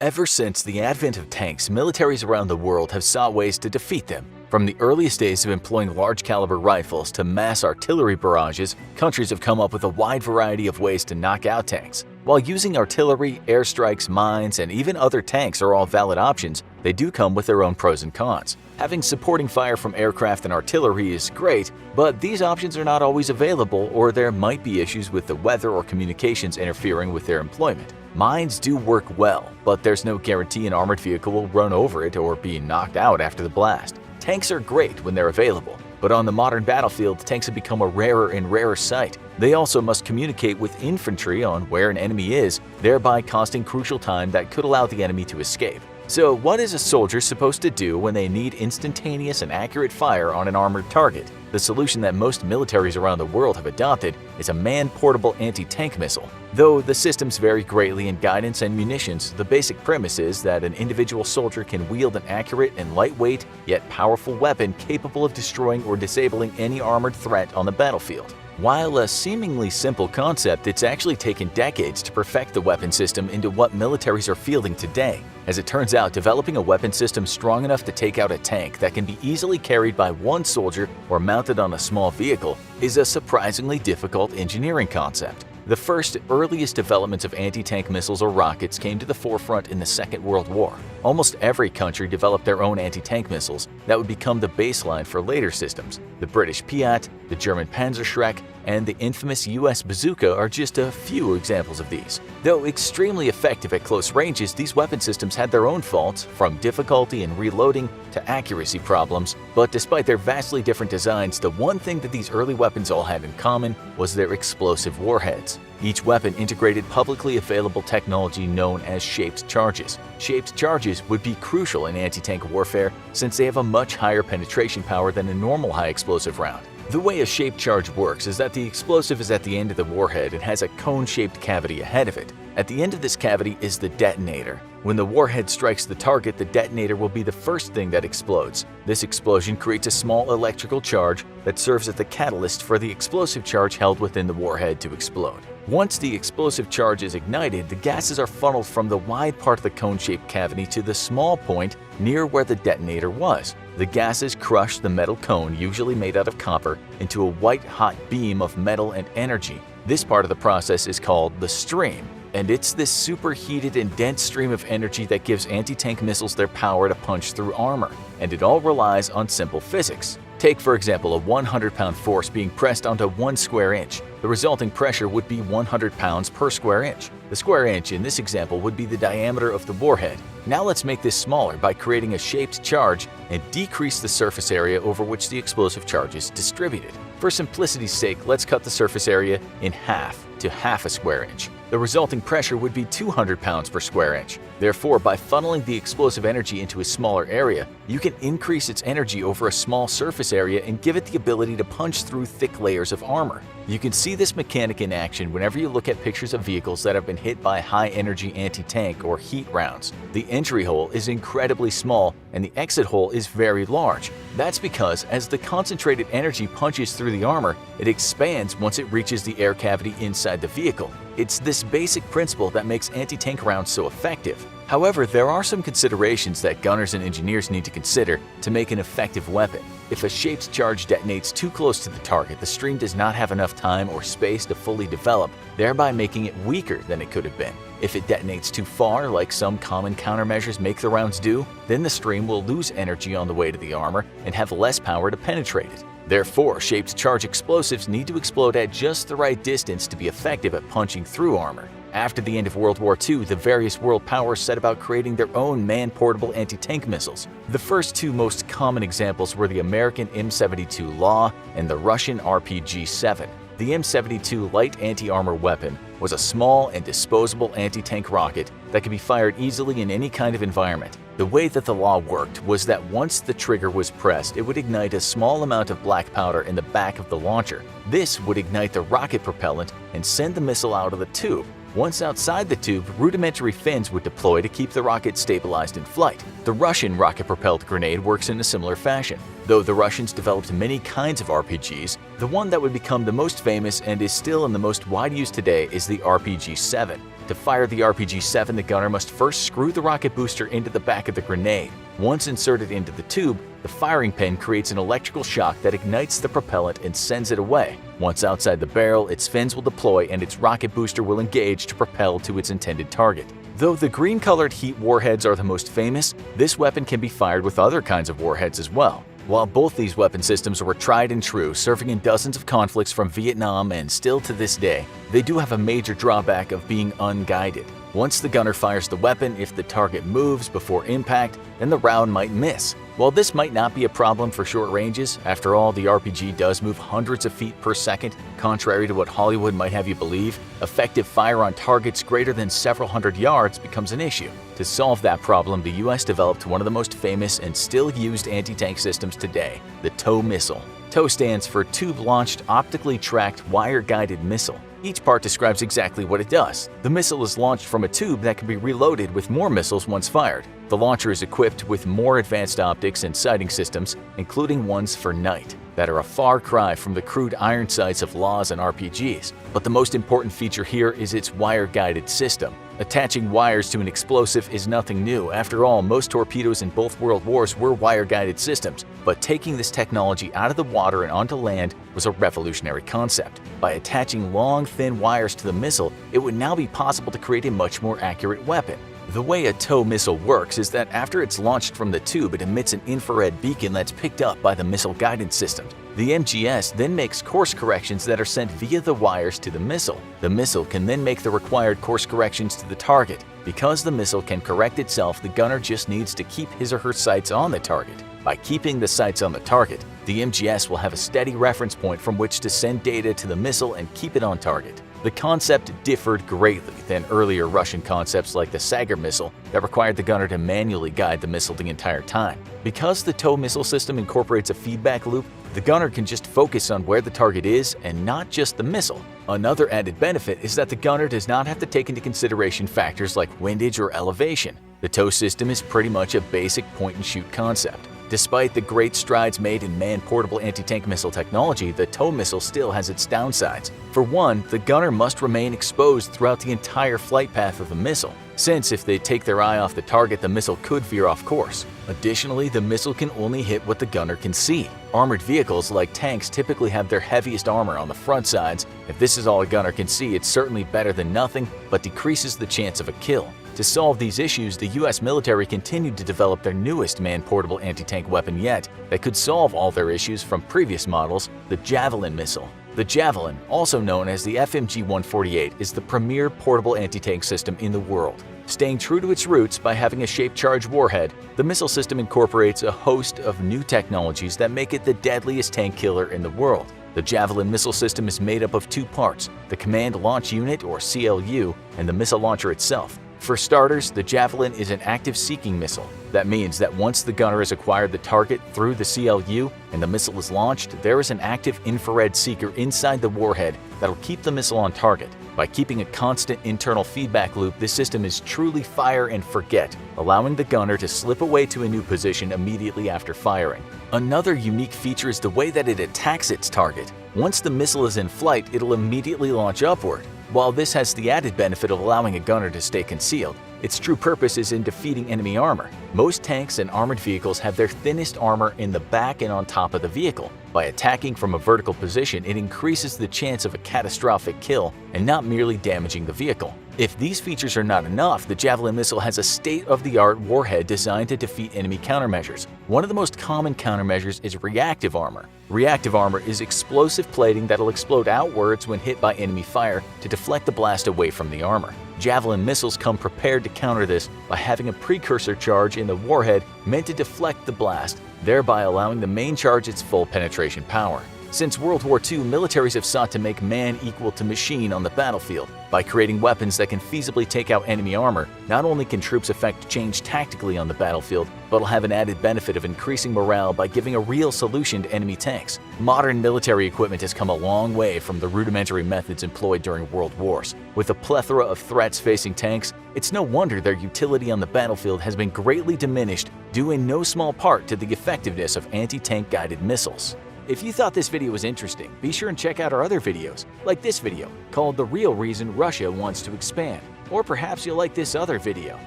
Ever since the advent of tanks, militaries around the world have sought ways to defeat them. From the earliest days of employing large-caliber rifles to mass artillery barrages, countries have come up with a wide variety of ways to knock out tanks. While using artillery, airstrikes, mines, and even other tanks are all valid options, they do come with their own pros and cons. Having supporting fire from aircraft and artillery is great, but these options are not always available, or there might be issues with the weather or communications interfering with their employment. Mines do work well, but there's no guarantee an armored vehicle will run over it or be knocked out after the blast. Tanks are great when they're available, but on the modern battlefield, tanks have become a rarer and rarer sight. They also must communicate with infantry on where an enemy is, thereby costing crucial time that could allow the enemy to escape. So what is a soldier supposed to do when they need instantaneous and accurate fire on an armored target? The solution that most militaries around the world have adopted is a man-portable anti-tank missile. Though the systems vary greatly in guidance and munitions, the basic premise is that an individual soldier can wield an accurate and lightweight yet powerful weapon capable of destroying or disabling any armored threat on the battlefield. While a seemingly simple concept, it's actually taken decades to perfect the weapon system into what militaries are fielding today. As it turns out, developing a weapon system strong enough to take out a tank that can be easily carried by one soldier or mounted on a small vehicle is a surprisingly difficult engineering concept. The first earliest developments of anti-tank missiles or rockets came to the forefront in the Second World War. Almost every country developed their own anti-tank missiles that would become the baseline for later systems. The British Piat, the German Panzerschreck, and the infamous US Bazooka are just a few examples of these. Though extremely effective at close ranges, these weapon systems had their own faults, from difficulty in reloading to accuracy problems. But despite their vastly different designs, the one thing that these early weapons all had in common was their explosive warheads. Each weapon integrated publicly available technology known as shaped charges. Shaped charges would be crucial in anti-tank warfare since they have a much higher penetration power than a normal high-explosive round. The way a shaped charge works is that the explosive is at the end of the warhead and has a cone-shaped cavity ahead of it. At the end of this cavity is the detonator. When the warhead strikes the target, the detonator will be the first thing that explodes. This explosion creates a small electrical charge that serves as the catalyst for the explosive charge held within the warhead to explode. Once the explosive charge is ignited, the gases are funneled from the wide part of the cone-shaped cavity to the small point near where the detonator was. The gases crush the metal cone, usually made out of copper, into a white-hot beam of metal and energy. This part of the process is called the stream, and it's this superheated and dense stream of energy that gives anti-tank missiles their power to punch through armor, and it all relies on simple physics. Take, for example, a 100-pound force being pressed onto 1 square inch. The resulting pressure would be 100 pounds per square inch. The square inch in this example would be the diameter of the warhead. Now let's make this smaller by creating a shaped charge and decrease the surface area over which the explosive charge is distributed. For simplicity's sake, let's cut the surface area in half to half a square inch. The resulting pressure would be 200 pounds per square inch. Therefore, by funneling the explosive energy into a smaller area, you can increase its energy over a small surface area and give it the ability to punch through thick layers of armor. You can see this mechanic in action whenever you look at pictures of vehicles that have been hit by high-energy anti-tank or heat rounds. The entry hole is incredibly small and the exit hole is very large. That's because as the concentrated energy punches through the armor, it expands once it reaches the air cavity inside the vehicle. It's this basic principle that makes anti-tank rounds so effective. However, there are some considerations that gunners and engineers need to consider to make an effective weapon. If a shaped charge detonates too close to the target, the stream does not have enough time or space to fully develop, thereby making it weaker than it could have been. If it detonates too far, like some common countermeasures make the rounds do, then the stream will lose energy on the way to the armor and have less power to penetrate it. Therefore, shaped charge explosives need to explode at just the right distance to be effective at punching through armor. After the end of World War II, the various world powers set about creating their own man-portable anti-tank missiles. The first two most common examples were the American M72 Law and the Russian RPG-7. The M72 light anti-armor weapon was a small and disposable anti-tank rocket that could be fired easily in any kind of environment. The way that the Law worked was that once the trigger was pressed, it would ignite a small amount of black powder in the back of the launcher. This would ignite the rocket propellant and send the missile out of the tube. Once outside the tube, rudimentary fins would deploy to keep the rocket stabilized in flight. The Russian rocket-propelled grenade works in a similar fashion. Though the Russians developed many kinds of RPGs, the one that would become the most famous and is still in the most wide use today is the RPG-7. To fire the RPG-7, the gunner must first screw the rocket booster into the back of the grenade. Once inserted into the tube, the firing pin creates an electrical shock that ignites the propellant and sends it away. Once outside the barrel, its fins will deploy and its rocket booster will engage to propel to its intended target. Though the green-colored heat warheads are the most famous, this weapon can be fired with other kinds of warheads as well. While both these weapon systems were tried and true, serving in dozens of conflicts from Vietnam and still to this day, they do have a major drawback of being unguided. Once the gunner fires the weapon, if the target moves before impact, then the round might miss. While this might not be a problem for short ranges, after all, the RPG does move hundreds of feet per second, contrary to what Hollywood might have you believe, effective fire on targets greater than several hundred yards becomes an issue. To solve that problem, the US developed one of the most famous and still used anti-tank systems today, the TOW missile. TOW stands for Tube-Launched Optically Tracked Wire-Guided Missile. Each part describes exactly what it does. The missile is launched from a tube that can be reloaded with more missiles once fired. The launcher is equipped with more advanced optics and sighting systems, including ones for night, that are a far cry from the crude iron sights of LAWs and RPGs. But the most important feature here is its wire-guided system. Attaching wires to an explosive is nothing new. After all, most torpedoes in both world wars were wire-guided systems, but taking this technology out of the water and onto land was a revolutionary concept. By attaching long, thin wires to the missile, it would now be possible to create a much more accurate weapon. The way a TOW missile works is that after it's launched from the tube, it emits an infrared beacon that's picked up by the missile guidance system. The MGS then makes course corrections that are sent via the wires to the missile. The missile can then make the required course corrections to the target. Because the missile can correct itself, the gunner just needs to keep his or her sights on the target. By keeping the sights on the target, the MGS will have a steady reference point from which to send data to the missile and keep it on target. The concept differed greatly than earlier Russian concepts like the Sagar missile that required the gunner to manually guide the missile the entire time. Because the TOW missile system incorporates a feedback loop, the gunner can just focus on where the target is and not just the missile. Another added benefit is that the gunner does not have to take into consideration factors like windage or elevation. The TOW system is pretty much a basic point-and-shoot concept. Despite the great strides made in man-portable anti-tank missile technology, the TOW missile still has its downsides. For one, the gunner must remain exposed throughout the entire flight path of the missile, since if they take their eye off the target, the missile could veer off course. Additionally, the missile can only hit what the gunner can see. Armored vehicles like tanks typically have their heaviest armor on the front sides. If this is all a gunner can see, it's certainly better than nothing, but decreases the chance of a kill. To solve these issues, the US military continued to develop their newest man-portable anti-tank weapon yet that could solve all their issues from previous models, the Javelin missile. The Javelin, also known as the FMG-148, is the premier portable anti-tank system in the world. Staying true to its roots by having a shape-charged warhead, the missile system incorporates a host of new technologies that make it the deadliest tank killer in the world. The Javelin missile system is made up of two parts, the Command Launch Unit or CLU and the missile launcher itself. For starters, the Javelin is an active seeking missile. That means that once the gunner has acquired the target through the CLU and the missile is launched, there is an active infrared seeker inside the warhead that'll keep the missile on target. By keeping a constant internal feedback loop, this system is truly fire and forget, allowing the gunner to slip away to a new position immediately after firing. Another unique feature is the way that it attacks its target. Once the missile is in flight, it'll immediately launch upward. While this has the added benefit of allowing a gunner to stay concealed, its true purpose is in defeating enemy armor. Most tanks and armored vehicles have their thinnest armor in the back and on top of the vehicle. By attacking from a vertical position, it increases the chance of a catastrophic kill and not merely damaging the vehicle. If these features are not enough, the Javelin missile has a state-of-the-art warhead designed to defeat enemy countermeasures. One of the most common countermeasures is reactive armor. Reactive armor is explosive plating that'll explode outwards when hit by enemy fire to deflect the blast away from the armor. Javelin missiles come prepared to counter this by having a precursor charge in the warhead meant to deflect the blast, thereby allowing the main charge its full penetration power. Since World War II, militaries have sought to make man equal to machine on the battlefield. By creating weapons that can feasibly take out enemy armor, not only can troops effect change tactically on the battlefield, but will have an added benefit of increasing morale by giving a real solution to enemy tanks. Modern military equipment has come a long way from the rudimentary methods employed during world wars. With a plethora of threats facing tanks, it's no wonder their utility on the battlefield has been greatly diminished, due in no small part to the effectiveness of anti-tank guided missiles. If you thought this video was interesting, be sure and check out our other videos, like this video, called The Real Reason Russia Wants to Expand. Or perhaps you'll like this other video.